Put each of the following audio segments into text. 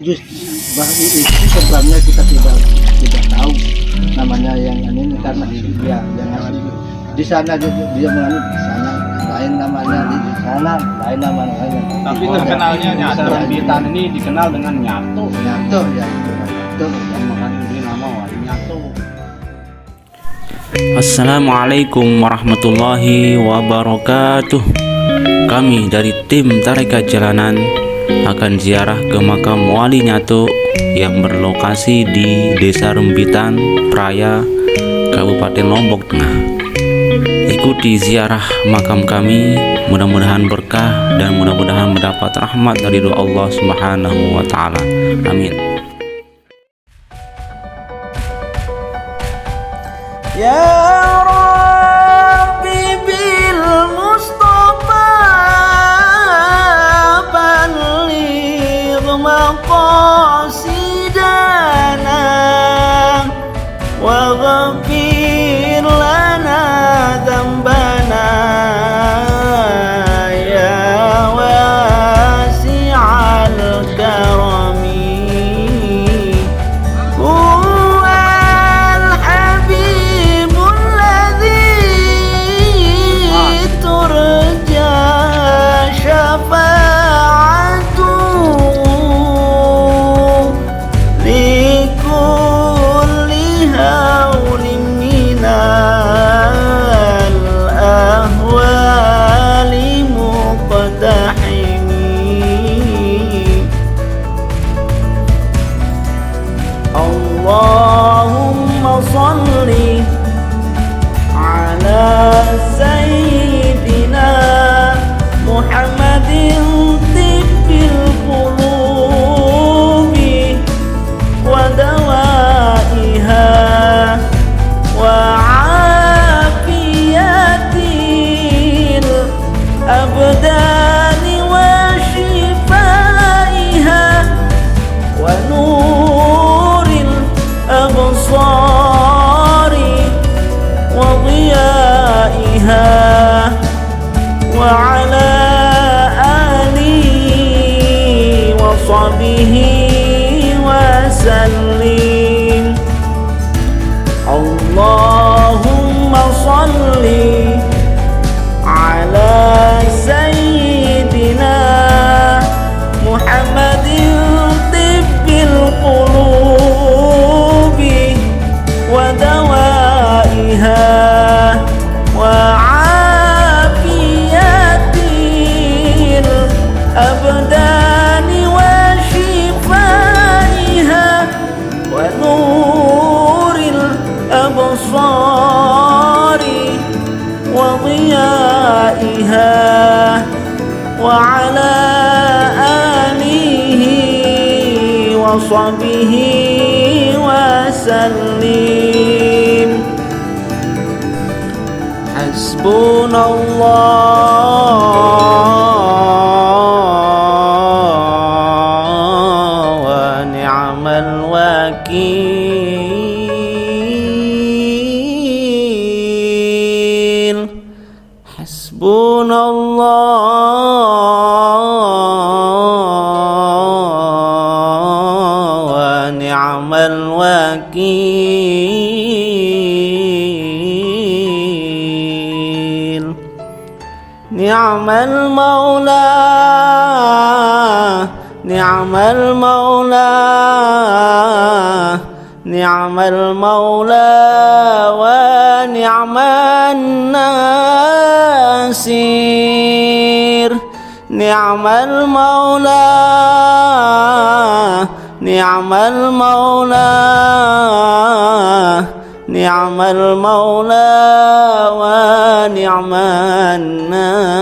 Itu sebabnya kita tidak tahu namanya yang ini karena dia yang di sana dia mengandung di sana lain namanya di sana lain namanya tapi terkenalnya Nyato. Rembitan ini dikenal dengan Nyato ya itu yang mengandung nama Wali Nyato. Assalamualaikum warahmatullahi wabarakatuh. Kami dari tim Tarekat Jalanan akan ziarah ke makam Wali Nyato yang berlokasi di Desa Rembitan, Praya, Kabupaten Lombok Tengah. Ikuti ziarah makam kami, mudah-mudahan berkah dan mudah-mudahan mendapat rahmat dari doa Allah Subhanahu wa taala. Amin. Ya Rabbi bil Mustafa baligh maqasidana wa ghafir lana dhanbana ya wasi'al karami. Allahumma salli ala sayyidina Muhammadin tibbil qulubi wa dawaiha wa afiyatil abdani wa shifaiha wa nuril absari wa ضيائها وعلى آله وصحبه وسلم. اللهم صل على سيدنا محمد طب القلوب ودوائها وعافية الأبدان وشفائها ونور الأبصار وضيائها وعلى آله وصحبه وسلم. حسبنا الله ونعم الوكيل. حسبنا الله ونعم الوكيل. نعم المولى نعم المولى نعم المولى ونعم الناصر. نعم المولى نعم المولى نعم المولى ونعم الناصر.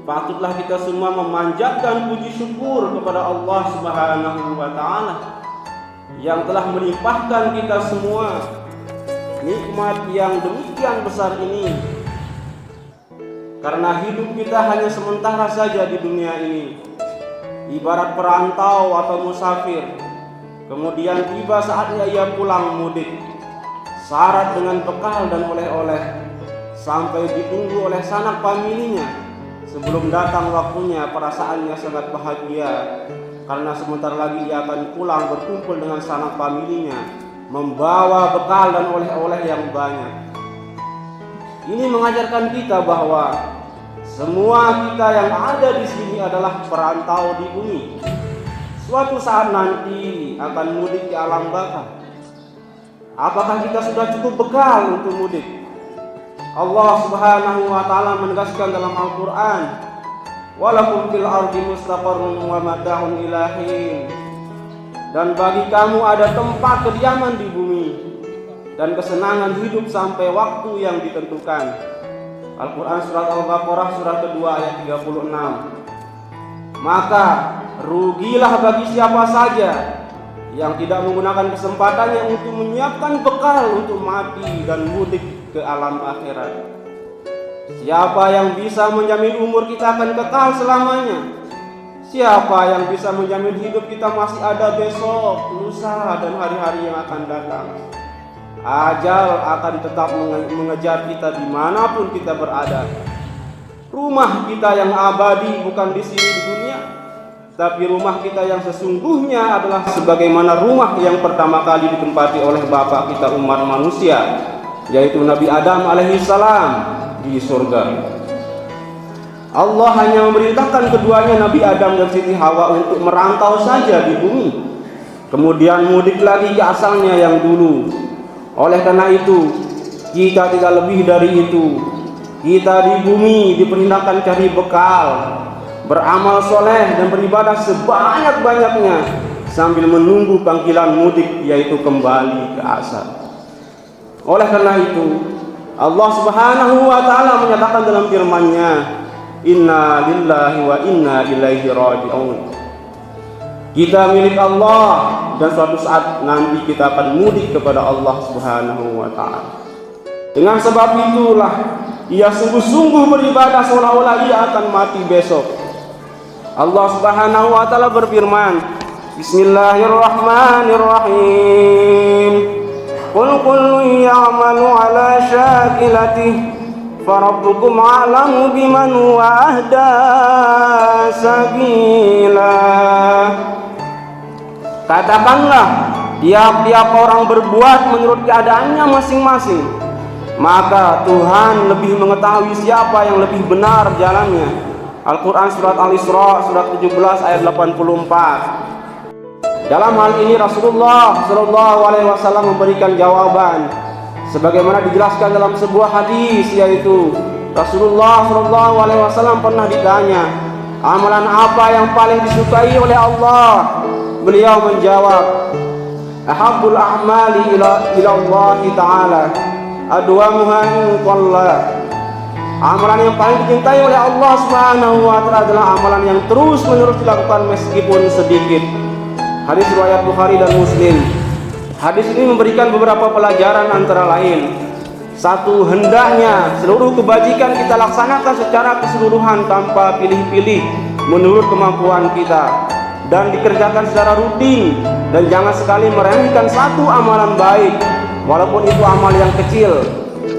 Patutlah kita semua memanjatkan puji syukur kepada Allah Subhanahu wa taala yang telah melimpahkan kita semua nikmat yang demikian besar ini. Karena hidup kita hanya sementara saja di dunia ini. ibarat perantau atau musafir. Kemudian tiba saatnya ia pulang mudik, syarat dengan bekal dan oleh-oleh, sampai ditunggu oleh sanak familinya. Sebelum datang waktunya, perasaannya sangat bahagia, karena sebentar lagi ia akan pulang berkumpul dengan sanak familinya, membawa bekal dan oleh-oleh yang banyak. Ini mengajarkan kita bahwa semua kita yang ada di sini adalah perantau di bumi. Suatu saat nanti akan mudik ke alam baka. Apakah kita sudah cukup bekal untuk mudik? Allah Subhanahu wa taala menegaskan dalam Al-Qur'an, "Walakum fil ardi mustaqarrun wa mata'un ila hin." Dan bagi kamu ada tempat kediaman di bumi dan kesenangan hidup sampai waktu yang ditentukan. Al-Quran surat Al-Baqarah surat kedua ayat 36. Maka rugilah bagi siapa saja yang tidak menggunakan kesempatannya untuk menyiapkan bekal untuk mati dan mudik ke alam akhirat. Siapa yang bisa menjamin umur kita akan kekal selamanya? Siapa yang bisa menjamin hidup kita masih ada besok, lusa, dan hari-hari yang akan datang? Ajal akan tetap mengejar kita dimanapun kita berada. Rumah kita yang abadi bukan di sini di dunia, tapi rumah kita yang sesungguhnya adalah sebagaimana rumah yang pertama kali ditempati oleh Bapa kita umat manusia, yaitu Nabi Adam alaihissalam di surga. Allah hanya memerintahkan keduanya, Nabi Adam dan Siti Hawa, untuk merantau saja di bumi, kemudian mudik lagi ke asalnya yang dulu. Oleh karena itu, kita tidak lebih dari itu. Kita di bumi diperintahkan cari bekal, beramal soleh dan beribadah sebanyak-banyaknya sambil menunggu panggilan mudik, yaitu kembali ke asal. Oleh karena itu, Allah Subhanahu wa taala menyatakan dalam firman-Nya, "Inna lillahi wa inna ilaihi raji'un." Kita milik Allah dan suatu saat nanti kita akan mudik kepada Allah Subhanahu wa taala. Dengan sebab itulah ia sungguh-sungguh beribadah seolah-olah ia akan mati besok. Allah Subhanahu wa taala berfirman, Bismillahirrahmanirrahim. Qul kullun ya'malu 'ala syakilatihi farabbukum a'lamu biman huwa ahda sabila. Katakanlah, tiap-tiap orang berbuat menurut keadaannya masing-masing, maka Tuhan lebih mengetahui siapa yang lebih benar jalannya. Al-Quran surat Al-Isra surat 17 ayat 84. Dalam hal ini Rasulullah SAW memberikan jawaban sebagaimana dijelaskan dalam sebuah hadis, yaitu Rasulullah SAW pernah ditanya, amalan apa yang paling disukai oleh Allah? Beliau menjawab, ahabbul a'mali ila Allah ta'ala adwamuha in qalla. Amalan yang paling dicintai oleh Allah Subhanahu wa taala adalah amalan yang terus-menerus dilakukan meskipun sedikit. Hadis riwayat Bukhari dan Muslim. Hadis ini memberikan beberapa pelajaran, antara lain: satu, hendaknya seluruh kebajikan kita laksanakan secara keseluruhan tanpa pilih-pilih menurut kemampuan kita dan dikerjakan secara rutin, dan jangan sekali meremehkan satu amalan baik walaupun itu amal yang kecil,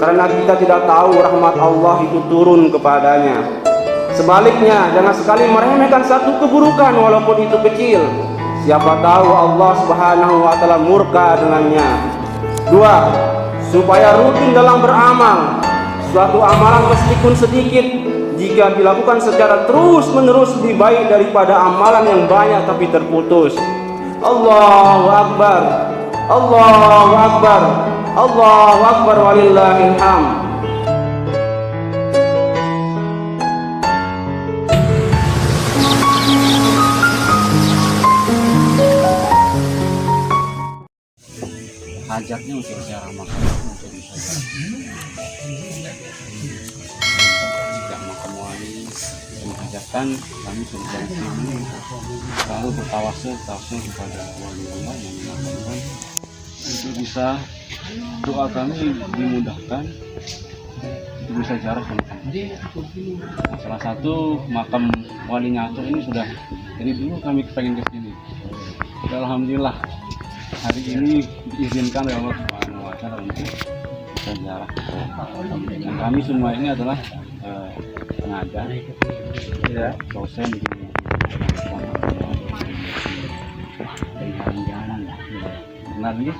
karena kita tidak tahu rahmat Allah itu turun kepadanya. Sebaliknya, jangan sekali meremehkan satu keburukan walaupun itu kecil, siapa tahu Allah Subhanahu wa taala murka dengannya. Dua, supaya rutin dalam beramal. Suatu amalan meskipun sedikit, jika dilakukan secara terus-menerus lebih baik daripada amalan yang banyak tapi terputus. Allahu Akbar, Allahu Akbar, Allahu Akbar, walillahil hamd. Hajaknya untuk cara makan untuk bisa tidak makan wali mengajarkan kami sudah ini lalu bertawasul kepada wali Allah yang mengatakan untuk bisa doa kami dimudahkan, bisa ziarah ke makam. Salah satu makam Wali Nyato ini sudah dari dulu kami pengen ke sini. Alhamdulillah hari ini diizinkan oleh Allah Subhanahu wa Ta'ala untuk bisa ziarah. Dan kami semua ini adalah pengajar, ya, dosen di Nabi.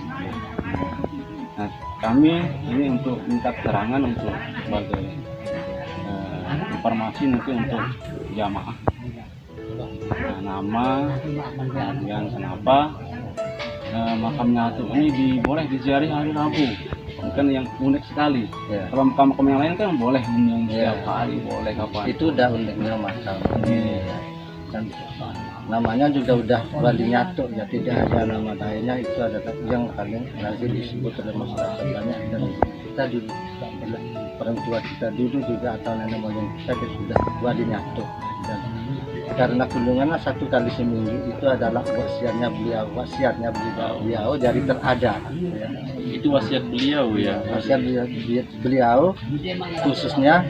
Nah, kami ini untuk minta keterangan untuk sebagai informasi nanti untuk jamaah. Nah, nama dan kenapa makam Nyato ini boleh diziarahi hari Rabu. Kan yang unik sekali. Ya. Kalau makam yang lain kan boleh setiap hari, boleh kapan. Itu udah uniknya makam. Dan namanya juga udah Wali Nyato, ya tidak ada nama lainnya. Itu adalah yang paling lazim disebut oleh masyarakat banyak, dan kita dulu orang tua kita dulu juga atau nenek moyang kita sudah Wali Nyato. Dan karena kunjungannya 1 kali seminggu, itu adalah wasiatnya beliau dari terada. Ya. Itu wasiat beliau ya. Wasiat beliau khususnya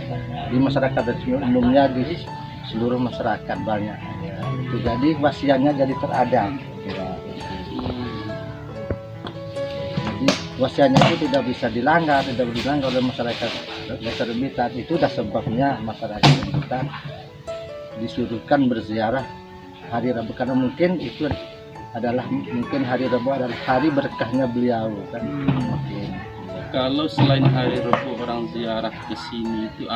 di masyarakat umumnya, di seluruh masyarakat banyak. Ya. Itu jadi wasiatnya jadi terada. Ya. Jadi wasiatnya itu tidak bisa dilanggar oleh masyarakat terbitan. Itu dah sebabnya masyarakat terbitan disuruhkan berziarah hari Rabu, karena mungkin itu adalah hari Rabu adalah hari berkahnya beliau kan. Kalau selain hari Rabu orang ziarah ke sini itu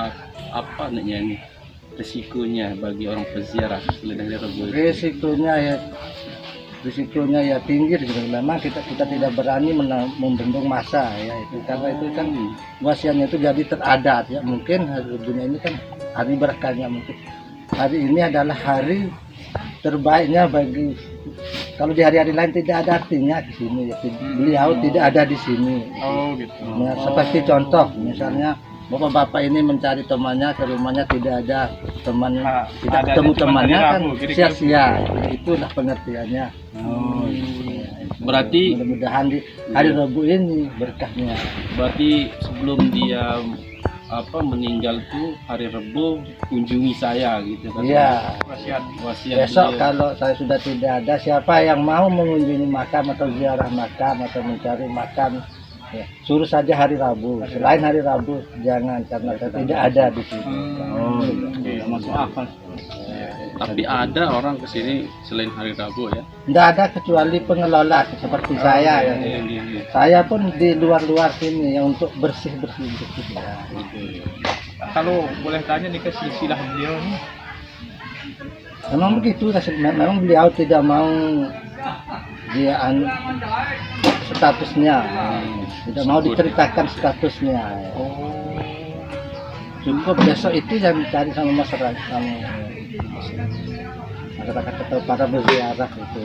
apa namanya ini risikonya bagi orang peziarah selain hari Rabu? Risikonya ya tinggi gitu. Memang kita tidak berani membendung massa ya, itu karena itu kan wasiatnya itu jadi teradat ya. Mungkin hari Rabunya ini kan hari berkahnya, mungkin hari ini adalah hari terbaiknya bagi, kalau di hari-hari lain tidak ada artinya di sini ya. Beliau tidak ada di sini. Oh gitu. Ya, seperti contoh misalnya bapak-bapak ini mencari temannya ke rumahnya, tidak ada teman, tidak ketemu temannya kan sia-sia. Itulah pengertiannya. Berarti mudah-mudahan di hari Rabu ini berkahnya. Berarti sebelum dia meninggal tuh hari Rabu kunjungi saya gitu kan. Iya. Wasiat Besok beliau. kalau saya sudah tidak ada, siapa yang mau mengunjungi makam atau ziarah makam atau mencari makam, ya, suruh saja hari Rabu. Selain hari Rabu jangan, karena saya tidak ada di sini. Masuk akal. Tapi ada orang kesini selain hari Rabu ya? Tidak ada kecuali pengelola seperti saya. Ya. Saya pun di luar-luar sini yang untuk bersih-bersih. Ya. Kalau boleh tanya nih, ke silsilah beliau nih, Memang begitu, memang beliau tidak mau dia statusnya, tidak mau diceritakan statusnya. Cukup besok itu yang dicari sama masyarakat atau para berziarah itu.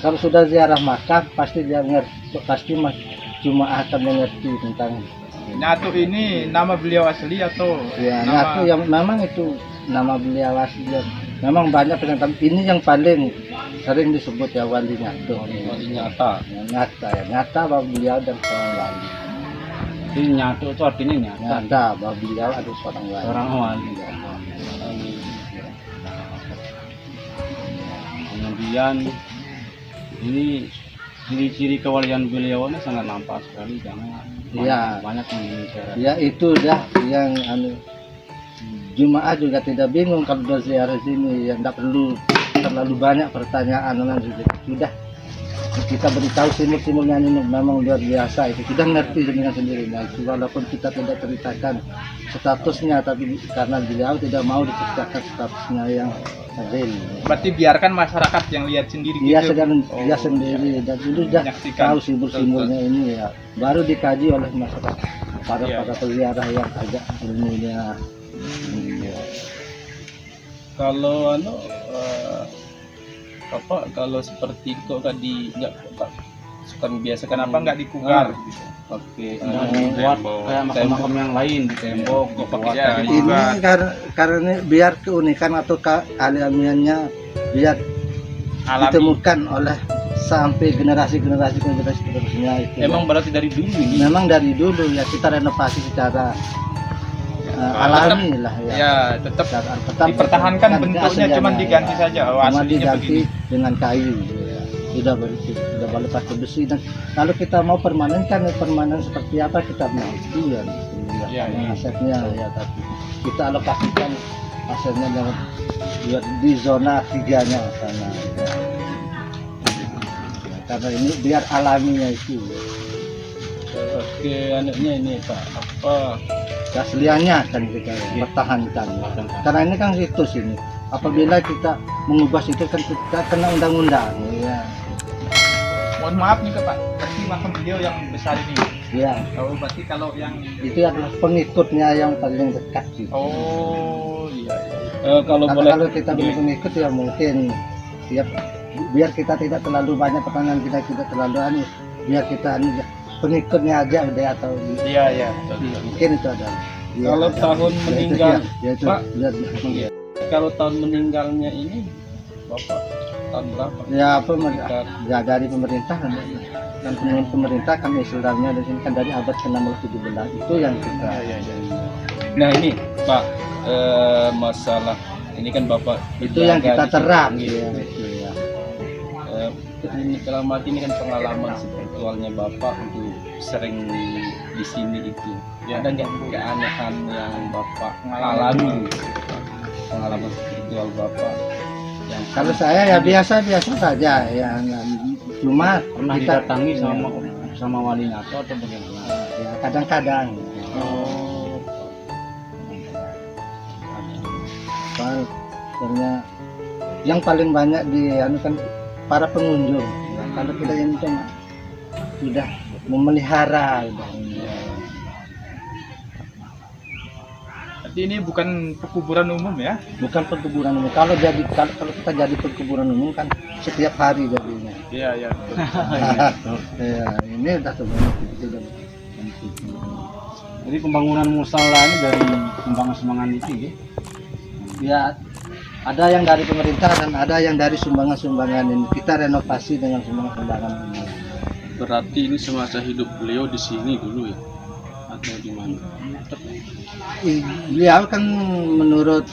Kalau sudah ziarah makam pasti dia ngerti, pasti cuma akan mengerti tentang Nyato ini nama beliau asli atau ya, nama Nyato yang memang itu nama beliau asli. Memang banyak penentang, ini yang paling sering disebut ya Wali Nyato. Wali Nyata. Nyata bahwa beliau dan seorang wali. Jadi Nyato itu artinya Nyata bahwa beliau adalah seorang wali. Seorang wali. Kemudian ini ciri-ciri kewalian beliau ini sangat nampak sekali, karena Iya. banyak yang Ya itu dah yang Jemaah juga tidak bingung kalau berziarah sini, yang tidak perlu terlalu banyak pertanyaan. Sudah kita beritahu simul-simulnya ini memang luar biasa, itu sudah ngerti dengan sendirinya. Itu walaupun kita tidak ceritakan statusnya, tapi karena beliau tidak mau diceritakan statusnya yang real. berarti biarkan masyarakat yang lihat sendiri Dia gitu. sedang dia sendiri, dan itu sudah Menyaksikan. tahu simbol-simbolnya ini ya, baru dikaji oleh masyarakat para Iya. peziarah yang agak ilmunya. Kalau kalau seperti kok tadi nggak sukan biasa Kenapa nggak dikugar? pakai Tembok. kayak makam-makam yang lain di tembok kok pakai Ya, kayu. Ini karena biar keunikan atau kealamiannya biar Alami. ditemukan oleh sampai generasi seterusnya itu. Emang berarti dari dulu ini. Memang dari dulu ya kita renovasi secara alami lah ya. Ya, tetap Tetap dipertahankan kan bentuknya, aslinya, cuman diganti saja. Oh, cuma aslinya diganti begini. dengan kayu ya. Sudah lepas ke besi, dan kalau kita mau permanenkan permanen seperti apa kita mampu ya, Ya, ya. asetnya ya, tapi kita alokasikan asetnya di zona 3-nya sana ya. Karena ini biar alaminya itu Oke, anaknya ini Pak. Apa? keasliannya kan kita pertahankan. Karena ini kan situs ini. Apabila kita mengubah situs kan kita kena undang-undang ya. Mohon maaf nih Pak, berarti makam beliau yang besar ini. Ya, Oh, berarti kalau yang itu adalah pengikutnya yang paling dekat gitu. oh iya. Karena kalau kita belum pengikut ya mungkin ya biar kita tidak terlalu banyak pertanyaan, kita tidak terlalu biar kita pengikutnya aja udah, atau Iya, iya. mungkin itu adalah ya, Kalau ada. tahun Ya, meninggal, ya, itu, Pak. ya, Kalau tahun meninggalnya ini Bapak tahun berapa? ya apa Sekitar ya dari pemerintah kan, dan kemudian pemerintah kami istilahnya di sini kan dari abad ke-16-17 itu yang kita iya. Nah ini Pak, masalah ini kan Bapak itu yang kita jaga di situ, terap gitu. ya, itu ya. Ini dalam arti ini kan pengalaman spiritualnya Bapak untuk sering di sini itu. Ada nggak keanehan yang Bapak alami? Pengalaman spiritual Bapak yang Kalau saya ya biasa saja ya, cuma pernah kita didatangi sama wali Nato atau bagaimana? ya, kadang-kadang Oh, karena yang paling banyak di kan para pengunjung. Nah, kalau kita yang cuma sudah memelihara udah. berarti ini bukan pekuburan umum ya? Bukan perkuburan umum. Kalau kita jadi perkuburan umum kan setiap hari jadinya. Iya. Ya, ini udah sebenarnya sudah. Jadi pembangunan musala ini dari sumbangan itu ya? Ya, ada yang dari pemerintah dan ada yang dari sumbangan-sumbangan ini. Kita renovasi dengan sumbangan-sumbangan ini. Berarti ini semasa hidup beliau di sini dulu ya? Atau di mana? Beliau kan menurut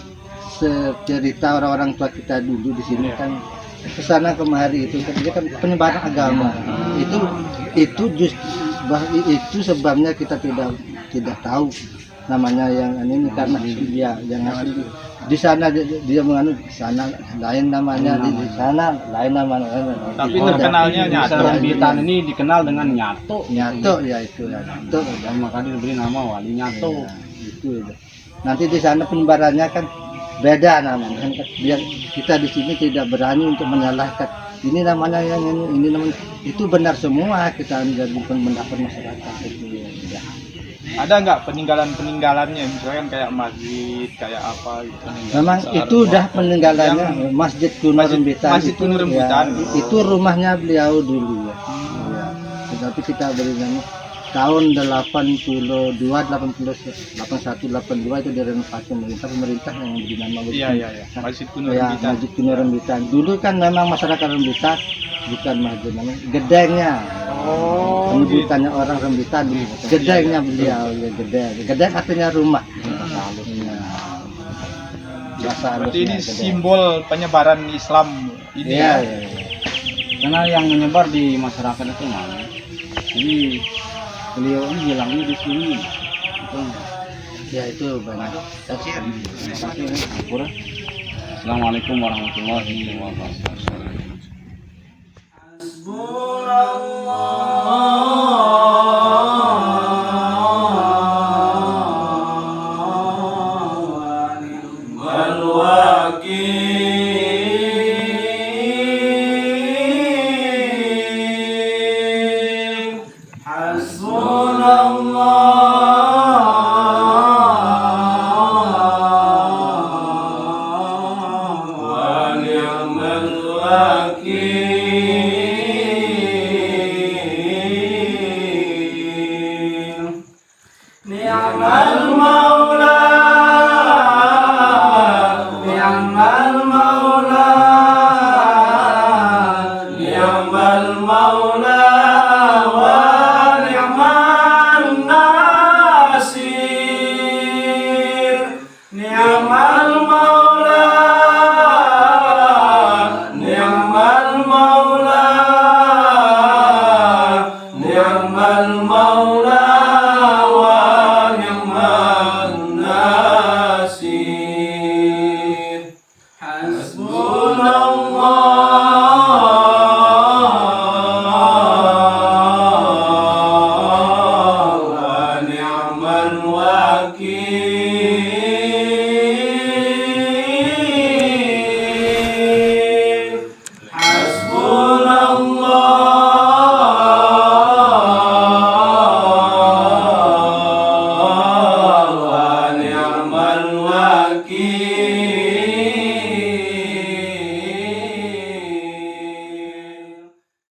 cerita orang-orang tua kita dulu di sini kan kesana kemari itu kan dia kan penyebaran agama. Itu sebabnya kita tidak tahu namanya yang ini, karena dia yang asli di sana dia menganu, di sana lain namanya, di sana lain namanya. Tapi terkenalnya Nyato. Rambitan ini dikenal dengan Nyato. Nyato ya, itu ya Nyato. Dan makanya diberi nama Wali Nyato. Ya, itu. Nanti di sana penyebarannya kan beda namanya kan, biar kita di sini tidak berani untuk menyalahkan ini namanya yang ini namanya itu benar semua, kita menjadi pendapat masyarakat itu ya. Ada nggak peninggalannya, misalkan kayak masjid, kayak apa gitu? Memang itu udah peninggalannya Masjid Kuno Rembitan. Masjid Kuno Rembitan. Itu rumahnya beliau dulu ya. Ya. Tetapi kita beri nama tahun 82, 81, 82 itu direnovasi pemerintah yang beri nama begitu. Iya. Masjid Kuno Ya, Rembitan. Masjid Kuno Rembitan. Dulu kan memang masyarakat Rembitan bukan masjid, namanya gedengnya. Oh, Penyebutannya orang Rembitan, gedengnya beliau ya, gedeng. Gedeng artinya rumah. Ya. Bahasa berarti ini halusnya gedeng. simbol penyebaran Islam ini Iya, ya. iya. Karena yang menyebar di masyarakat itu mana? Jadi beliau ini hilangnya di sini. Ya itu banyak. Assalamualaikum warahmatullahi wabarakatuh. ni'mal hakim.